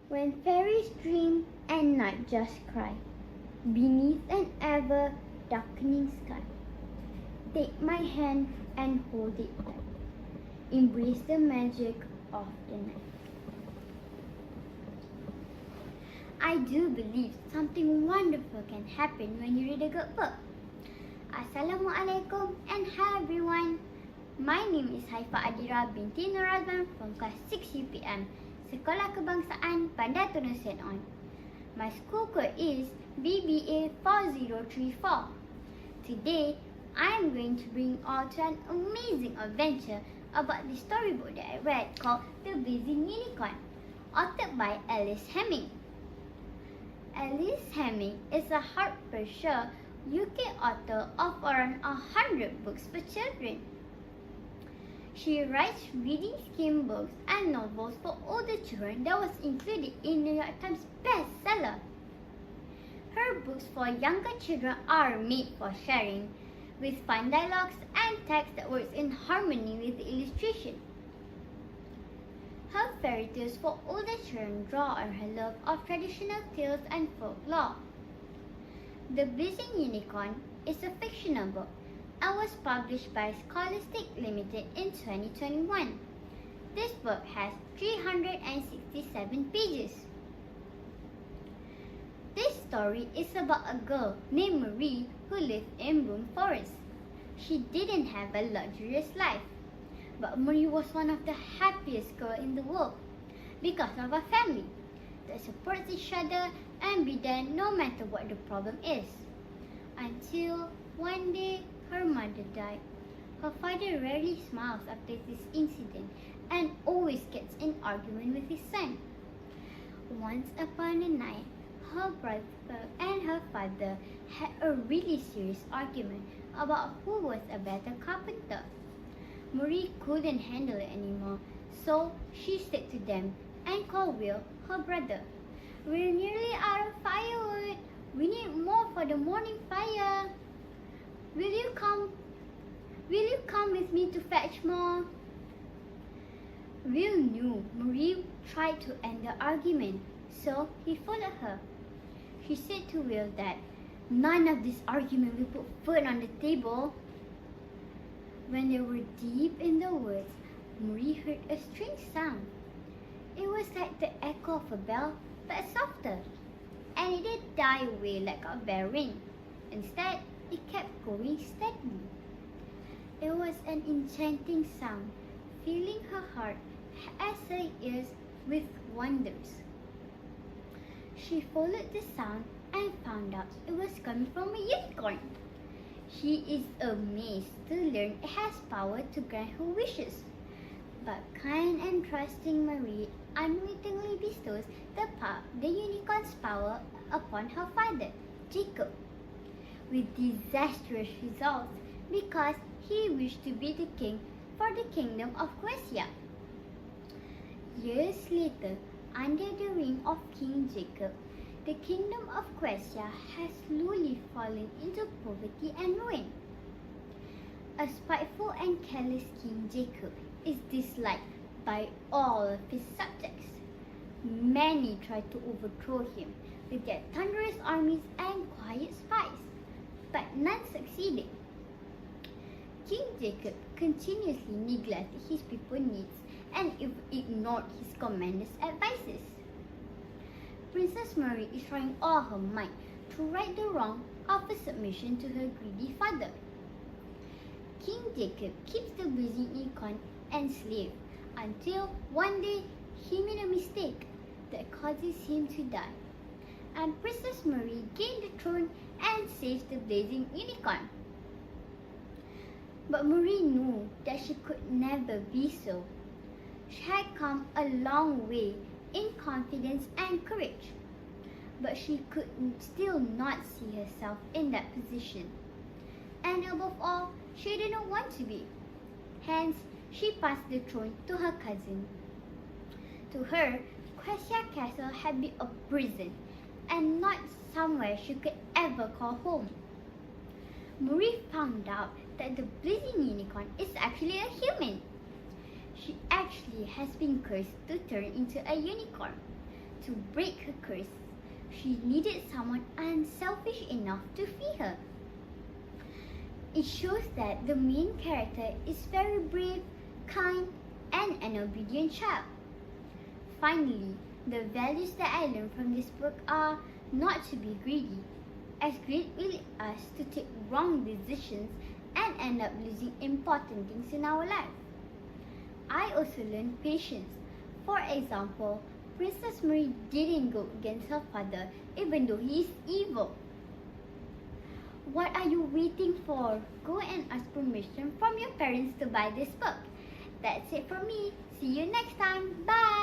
When fairies dream and night just cry, beneath an ever darkening sky, take my hand and hold it tight. Embrace the magic of the night. I do believe something wonderful can happen when you read a good book. Assalamualaikum and hi everyone. My name is Hayfaa Adira binti Norazman from class 6 UPM, Sekolah Kebangsaan Bandar Tun Sen On. My school code is BBA 4034. Today, I am going to bring all to an amazing adventure about the storybook that I read called The Blazing Unicorn, authored by Alice Hemming. Alice Hemming is a Hertfordshire, UK author of around 100 books for children. She writes reading scheme books and novels for older children that was included in New York Times bestseller. Her books for younger children are made for sharing, with fun dialogues and text that works in harmony with the illustration. Her fairy tales for older children draw on her love of traditional tales and folklore. The Blazing Unicorn is a fictional book and was published by Scholastic Limited in 2021. This book has 367 pages. This story is about a girl named Marie who lived in Broome Forest. She didn't have a luxurious life, but Marie was one of the happiest girls in the world because of her family that supports each other and be there no matter what the problem is. Until one day, her mother died. Her father rarely smiles after this incident and always gets in argument with his son. Once upon a night, her brother and her father had a really serious argument about who was a better carpenter. Marie couldn't handle it anymore, so she said to them and called Will, her brother. "We're nearly out of firewood. We need more for the morning fire. Will you come with me to fetch more?" Will knew Marie tried to end the argument, so he followed her. She said to Will that none of this argument will put food on the table. When they were deep in the woods, Marie heard a strange sound. It was like the echo of a bell, but softer, and it didn't die away like a bell ring. Instead, it kept going steadily. It was an enchanting sound, filling her heart as her ears with wonders. She followed the sound and found out it was coming from a unicorn. She is amazed to learn it has power to grant her wishes. But kind and trusting Marie unwittingly bestows the unicorn's power upon her father, Jacob, with disastrous results because he wished to be the king for the kingdom of Quesia. Years later, under the reign of King Jacob, the kingdom of Quesia has slowly fallen into poverty and ruin. A spiteful and careless King Jacob is disliked by all of his subjects. Many tried to overthrow him with their thunderous armies and quiet spies, but none succeeded. King Jacob continuously neglected his people's needs and ignored his commander's advices. Princess Marie is trying all her might to right the wrong of his submission to her greedy father. King Jacob keeps the blazing unicorn enslaved until one day he made a mistake that causes him to die, and Princess Marie gained the throne and saves the blazing unicorn. But Marie knew that she could never be so. She had come a long way in confidence and courage, but she could still not see herself in that position. And above all, she didn't want to be. Hence, she passed the throne to her cousin. To her, Quesia Castle had been a prison and not somewhere she could ever call home. Marie found out that the blazing unicorn is actually a human. She actually has been cursed to turn into a unicorn to break her curse. She needed someone unselfish enough to free her. It shows that the main character is very brave, kind, and an obedient child. Finally, the values that I learned from this book are not to be greedy, as greed will lead us to take wrong decisions and end up losing important things in our life. I also learned patience. For example, Princess Marie didn't go against her father even though he is evil. What are you waiting for? Go and ask permission from your parents to buy this book. That's it from me. See you next time. Bye!